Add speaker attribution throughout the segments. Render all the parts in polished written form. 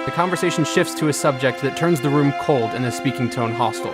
Speaker 1: the conversation shifts to a subject that turns the room cold and the speaking tone hostile.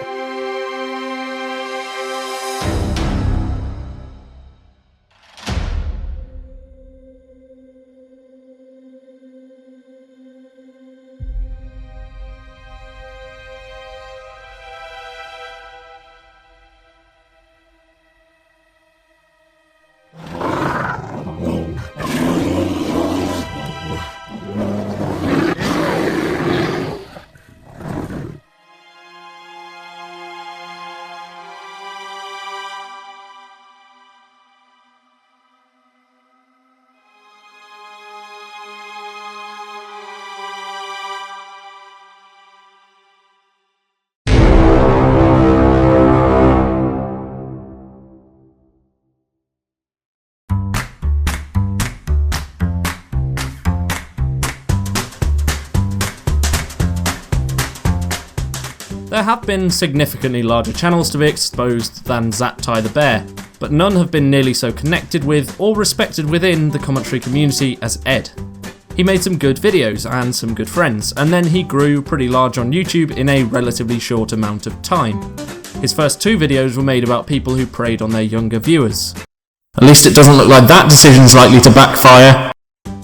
Speaker 2: There have been significantly larger channels to be exposed than Zaptie the Bear, but none have been nearly so connected with or respected within the commentary community as Ed. He made some good videos and some good friends, and then he grew pretty large on YouTube in a relatively short amount of time. His first 2 videos were made about people who preyed on their younger viewers. At least it doesn't look like that decision's likely to backfire.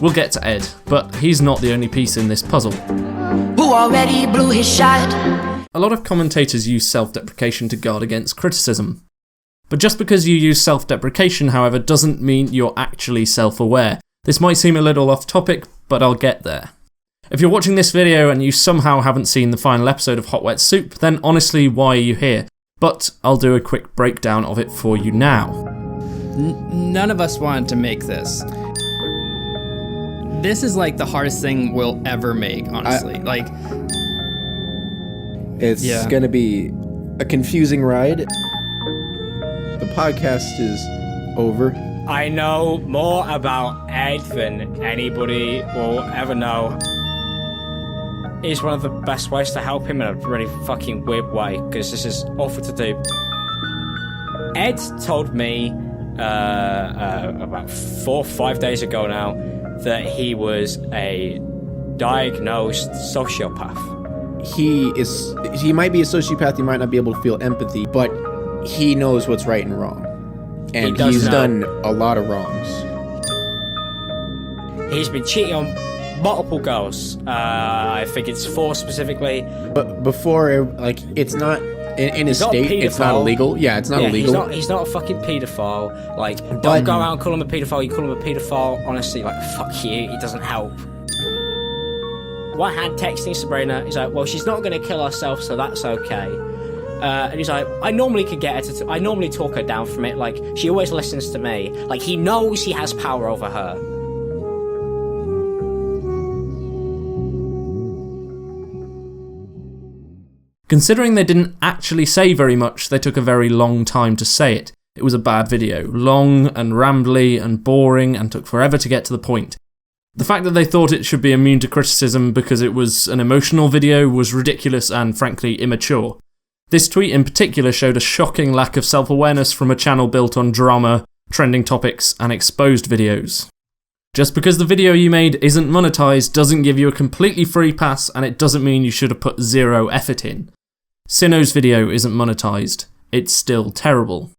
Speaker 2: We'll get to Ed, but he's not the only piece in this puzzle.
Speaker 3: Who already blew his shot?
Speaker 2: A lot of commentators use self-deprecation to guard against criticism. But just because you use self-deprecation, however, doesn't mean you're actually self-aware. This might seem a little off topic, but I'll get there. If you're watching this video and you somehow haven't seen the final episode of Hot Wet Soup, then honestly, why are you here? But I'll do a quick breakdown of it for you now.
Speaker 4: None of us wanted to make this. This is like the hardest thing we'll ever make, honestly.
Speaker 5: It's going to be a confusing ride. The podcast is over.
Speaker 6: I know more about Ed than anybody will ever know. It's one of the best ways to help him in a really fucking weird way, because this is awful to do. Ed told me about 4 or 5 days ago now that he was a diagnosed sociopath.
Speaker 5: He might be a sociopath, he might not be able to feel empathy, but he knows what's right and wrong. And he's done a lot of wrongs.
Speaker 6: He's been cheating on multiple girls. I think it's 4 specifically.
Speaker 5: But before, it's not, in his state, it's not illegal. Yeah, it's not illegal.
Speaker 6: He's not a fucking paedophile. Don't go around and call him a paedophile. You call him a paedophile, honestly, fuck you, it doesn't help. One hand texting Sabrina, he's like, well, she's not going to kill herself, so that's okay. And he's like, I normally can get her I normally talk her down from it, she always listens to me. He knows he has power over her.
Speaker 2: Considering they didn't actually say very much, they took a very long time to say it. It was a bad video, long and rambly and boring and took forever to get to the point. The fact that they thought it should be immune to criticism because it was an emotional video was ridiculous and frankly immature. This tweet in particular showed a shocking lack of self-awareness from a channel built on drama, trending topics and exposed videos. Just because the video you made isn't monetized doesn't give you a completely free pass, and it doesn't mean you should have put 0 effort in. Sinnoh's video isn't monetized. It's still terrible.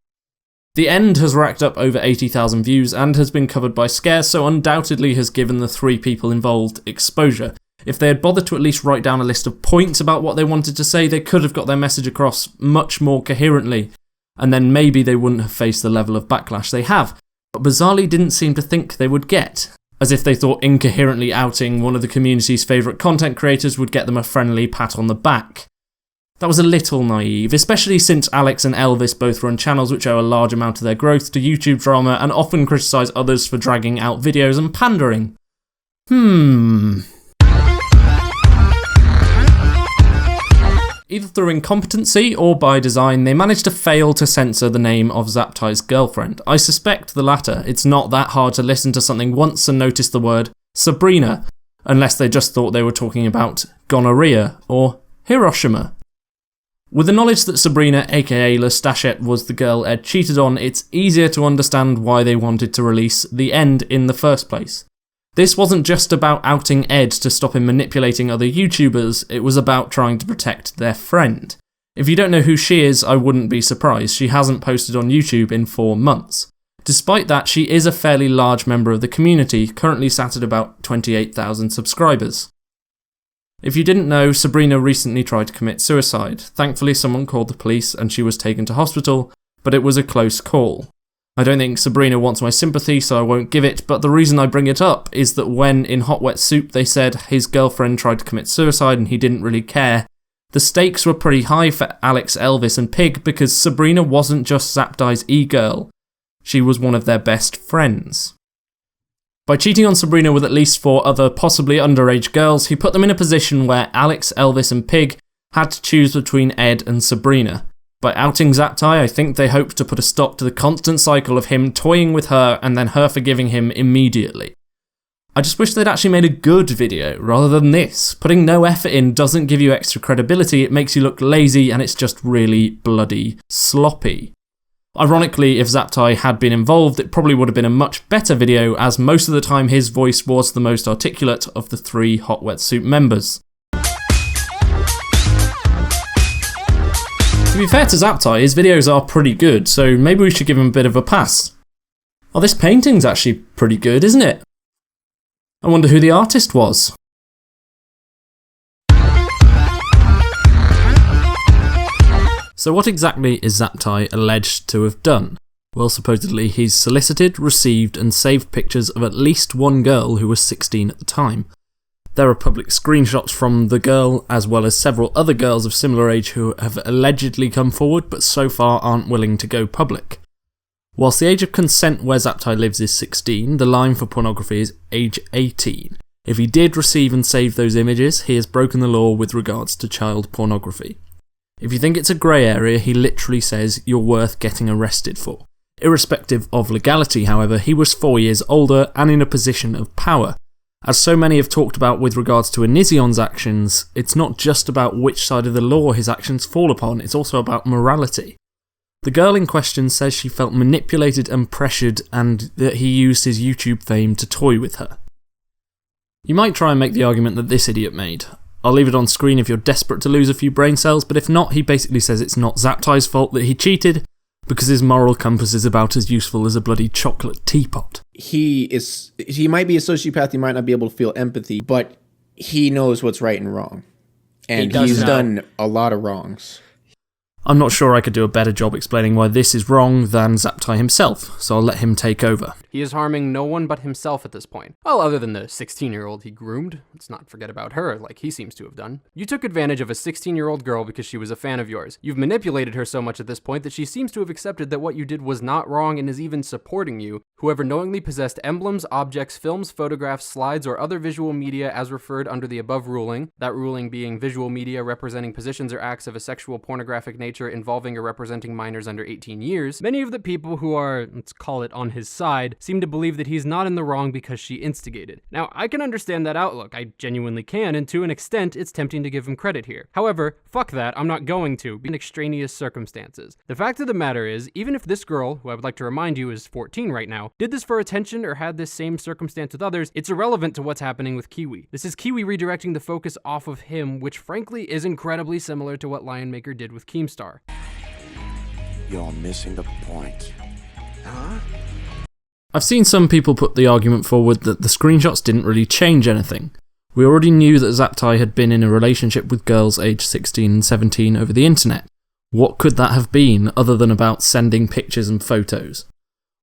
Speaker 2: The End has racked up over 80,000 views and has been covered by Scare, so undoubtedly has given the 3 people involved exposure. If they had bothered to at least write down a list of points about what they wanted to say, they could have got their message across much more coherently, and then maybe they wouldn't have faced the level of backlash they have, but bizarrely didn't seem to think they would get, as if they thought incoherently outing one of the community's favourite content creators would get them a friendly pat on the back. That was a little naive, especially since Alex and Elvis both run channels which owe a large amount of their growth to YouTube drama and often criticise others for dragging out videos and pandering. Either through incompetency or by design, they managed to fail to censor the name of Zaptie's girlfriend. I suspect the latter. It's not that hard to listen to something once and notice the word Sabrina, unless they just thought they were talking about gonorrhea or Hiroshima. With the knowledge that Sabrina, aka Lestachette, was the girl Ed cheated on, it's easier to understand why they wanted to release The End in the first place. This wasn't just about outing Ed to stop him manipulating other YouTubers, it was about trying to protect their friend. If you don't know who she is, I wouldn't be surprised. She hasn't posted on YouTube in 4 months. Despite that, she is a fairly large member of the community, currently sat at about 28,000 subscribers. If you didn't know, Sabrina recently tried to commit suicide. Thankfully, someone called the police and she was taken to hospital, but it was a close call. I don't think Sabrina wants my sympathy, so I won't give it, but the reason I bring it up is that when in Hot Wet Soup they said his girlfriend tried to commit suicide and he didn't really care, the stakes were pretty high for Alex, Elvis and Pig because Sabrina wasn't just Zaptie's e-girl, she was one of their best friends. By cheating on Sabrina with at least 4 other possibly underage girls, he put them in a position where Alex, Elvis and Pig had to choose between Ed and Sabrina. By outing Zaptie, I think they hoped to put a stop to the constant cycle of him toying with her and then her forgiving him immediately. I just wish they'd actually made a good video rather than this. Putting no effort in doesn't give you extra credibility, it makes you look lazy and it's just really bloody sloppy. Ironically, if Zaptie had been involved, it probably would have been a much better video as most of the time his voice was the most articulate of the 3 Hot Wet Soup members. To be fair to Zaptie, his videos are pretty good, so maybe we should give him a bit of a pass. Oh, this painting's actually pretty good, isn't it? I wonder who the artist was. So what exactly is Zaptie alleged to have done? Well, supposedly he's solicited, received and saved pictures of at least one girl who was 16 at the time. There are public screenshots from the girl, as well as several other girls of similar age who have allegedly come forward, but so far aren't willing to go public. Whilst the age of consent where Zaptie lives is 16, the line for pornography is age 18. If he did receive and save those images, he has broken the law with regards to child pornography. If you think it's a grey area, he literally says you're worth getting arrested for. Irrespective of legality, however, he was 4 years older and in a position of power. As so many have talked about with regards to Onision's actions, it's not just about which side of the law his actions fall upon, it's also about morality. The girl in question says she felt manipulated and pressured and that he used his YouTube fame to toy with her. You might try and make the argument that this idiot made. I'll leave it on screen if you're desperate to lose a few brain cells, but if not, he basically says it's not Zaptie's fault that he cheated, because his moral compass is about as useful as a bloody chocolate teapot.
Speaker 5: He might be a sociopath, he might not be able to feel empathy, but he knows what's right and wrong. And he's done a lot of wrongs.
Speaker 2: I'm not sure I could do a better job explaining why this is wrong than Zaptie himself, so I'll let him take over.
Speaker 1: He is harming no one but himself at this point. Well, other than the 16-year-old he groomed. Let's not forget about her, like he seems to have done. You took advantage of a 16-year-old girl because she was a fan of yours. You've manipulated her so much at this point that she seems to have accepted that what you did was not wrong and is even supporting you. Whoever knowingly possessed emblems, objects, films, photographs, slides, or other visual media as referred under the above ruling, that ruling being visual media representing positions or acts of a sexual pornographic nature involving or representing minors under 18 years, many of the people who are, let's call it, on his side, seem to believe that he's not in the wrong because she instigated. Now, I can understand that outlook, I genuinely can, and to an extent, it's tempting to give him credit here. However, fuck that, I'm not going to, in extraneous circumstances. The fact of the matter is, even if this girl, who I would like to remind you is 14 right now, did this for attention or had this same circumstance with others, it's irrelevant to what's happening with Kiwi. This is Kiwi redirecting the focus off of him, which frankly is incredibly similar to what Lionmaker did with Keemstar.
Speaker 7: You're missing the point. Huh?
Speaker 2: I've seen some people put the argument forward that the screenshots didn't really change anything. We already knew that Zaptie had been in a relationship with girls aged 16 and 17 over the internet. What could that have been other than about sending pictures and photos?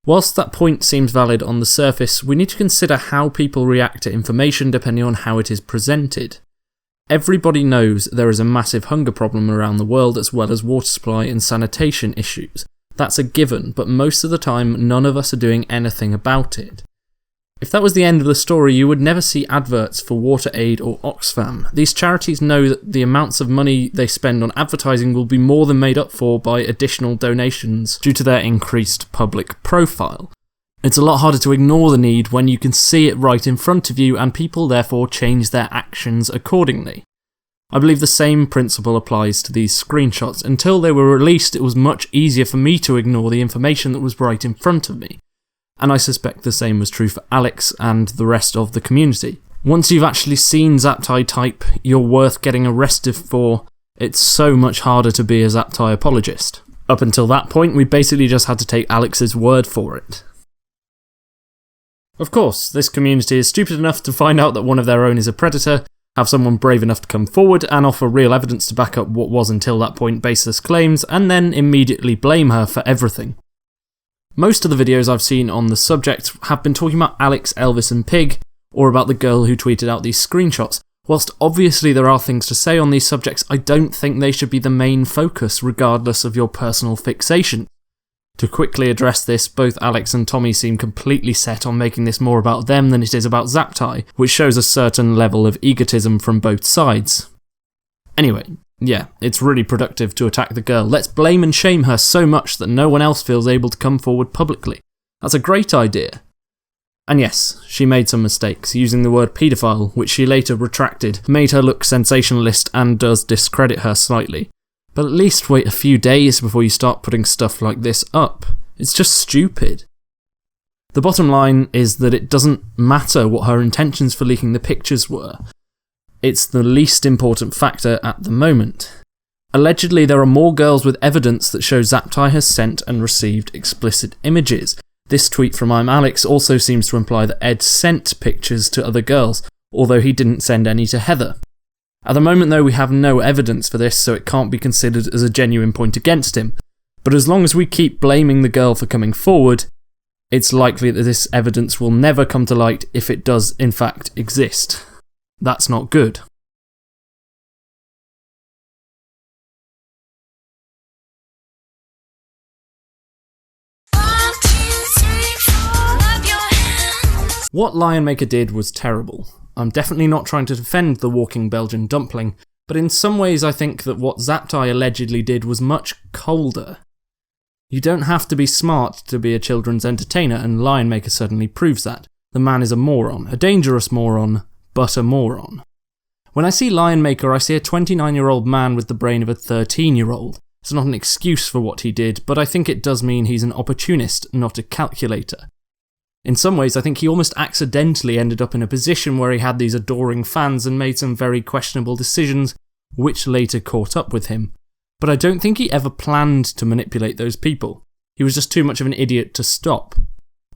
Speaker 2: Whilst that point seems valid on the surface, we need to consider how people react to information depending on how it is presented. Everybody knows there is a massive hunger problem around the world as well as water supply and sanitation issues. That's a given, but most of the time none of us are doing anything about it. If that was the end of the story, you would never see adverts for WaterAid or Oxfam. These charities know that the amounts of money they spend on advertising will be more than made up for by additional donations due to their increased public profile. It's a lot harder to ignore the need when you can see it right in front of you and people therefore change their actions accordingly. I believe the same principle applies to these screenshots. Until they were released, it was much easier for me to ignore the information that was right in front of me. and I suspect the same was true for Alex and the rest of the community. Once you've actually seen Zaptie type you're worth getting arrested for, it's so much harder to be a Zaptie apologist. Up until that point, we basically just had to take Alex's word for it. Of course, this community is stupid enough to find out that one of their own is a predator, have someone brave enough to come forward and offer real evidence to back up what was until that point baseless claims, and then immediately blame her for everything. Most of the videos I've seen on the subject have been talking about Alex, Elvis and Pig, or about the girl who tweeted out these screenshots. Whilst obviously there are things to say on these subjects, I don't think they should be the main focus regardless of your personal fixation. To quickly address this, both Alex and Tommy seem completely set on making this more about them than it is about Zaptie, which shows a certain level of egotism from both sides. Anyway, yeah, it's really productive to attack the girl. Let's blame and shame her so much that no one else feels able to come forward publicly. That's a great idea. And yes, she made some mistakes, using the word paedophile, which she later retracted, made her look sensationalist and does discredit her slightly. But at least wait a few days before you start putting stuff like this up. It's just stupid. The bottom line is that it doesn't matter what her intentions for leaking the pictures were. It's the least important factor at the moment. Allegedly, there are more girls with evidence that show Zaptie has sent and received explicit images. This tweet from I'm Alex also seems to imply that Ed sent pictures to other girls, although he didn't send any to Heather. At the moment though, we have no evidence for this, so it can't be considered as a genuine point against him. But as long as we keep blaming the girl for coming forward, it's likely that this evidence will never come to light if it does in fact exist. That's not good. What Lionmaker did was terrible. I'm definitely not trying to defend the walking Belgian dumpling, but in some ways I think that what Zaptie allegedly did was much colder. You don't have to be smart to be a children's entertainer, and Lionmaker certainly proves that. The man is a moron, a dangerous moron, but a moron. When I see Lionmaker, I see a 29-year-old man with the brain of a 13-year-old. It's not an excuse for what he did, but I think it does mean he's an opportunist, not a calculator. In some ways, I think he almost accidentally ended up in a position where he had these adoring fans and made some very questionable decisions, which later caught up with him. But I don't think he ever planned to manipulate those people. He was just too much of an idiot to stop.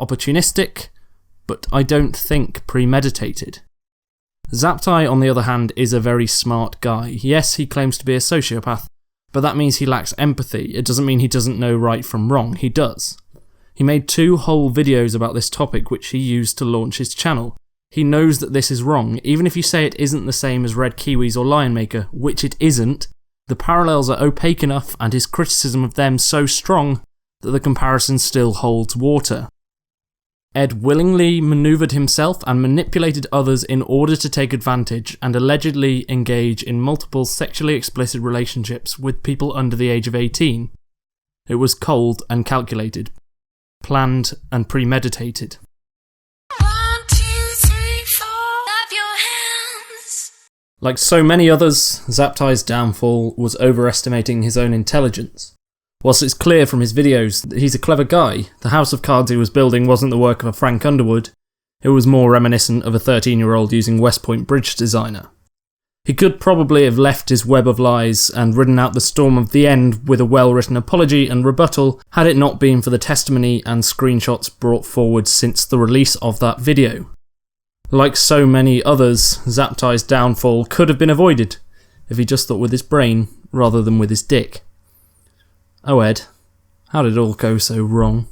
Speaker 2: Opportunistic, but I don't think premeditated. Zaptie, on the other hand, is a very smart guy. Yes, he claims to be a sociopath, but that means he lacks empathy. It doesn't mean he doesn't know right from wrong. He does. He made 2 whole videos about this topic which he used to launch his channel. He knows that this is wrong, even if you say it isn't the same as Red Kiwis or Lionmaker, which it isn't. The parallels are opaque enough and his criticism of them so strong that the comparison still holds water. Ed willingly manoeuvred himself and manipulated others in order to take advantage and allegedly engage in multiple sexually explicit relationships with people under the age of 18. It was cold and calculated. Planned and premeditated.
Speaker 3: 1, 2, 3, 4, clap your hands.
Speaker 2: Like so many others, Zaptie's downfall was overestimating his own intelligence. Whilst it's clear from his videos that he's a clever guy, the house of cards he was building wasn't the work of a Frank Underwood. It was more reminiscent of a 13-year-old using West Point bridge designer. He could probably have left his web of lies and ridden out the storm of the end with a well-written apology and rebuttal had it not been for the testimony and screenshots brought forward since the release of that video. Like so many others, Zaptie's downfall could have been avoided if he just thought with his brain rather than with his dick. Oh Ed, how did it all go so wrong?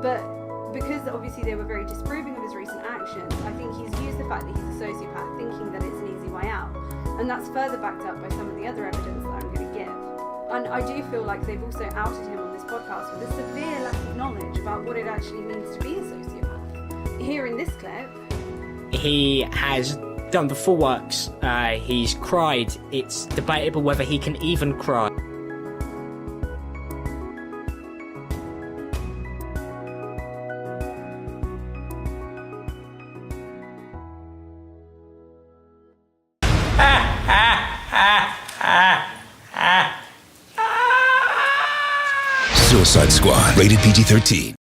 Speaker 8: But because obviously they were very disapproving of his recent actions, I think he's used the fact that he's a sociopath thinking that it's an easy way out. And that's further backed up by some of the other evidence that I'm going to give. And I do feel like they've also outed him on this podcast with a severe lack of knowledge about what it actually means to be a sociopath. Here in this clip,
Speaker 6: He has done the full works. He's cried. It's debatable whether he can even cry.
Speaker 9: Suicide Squad, rated PG-13.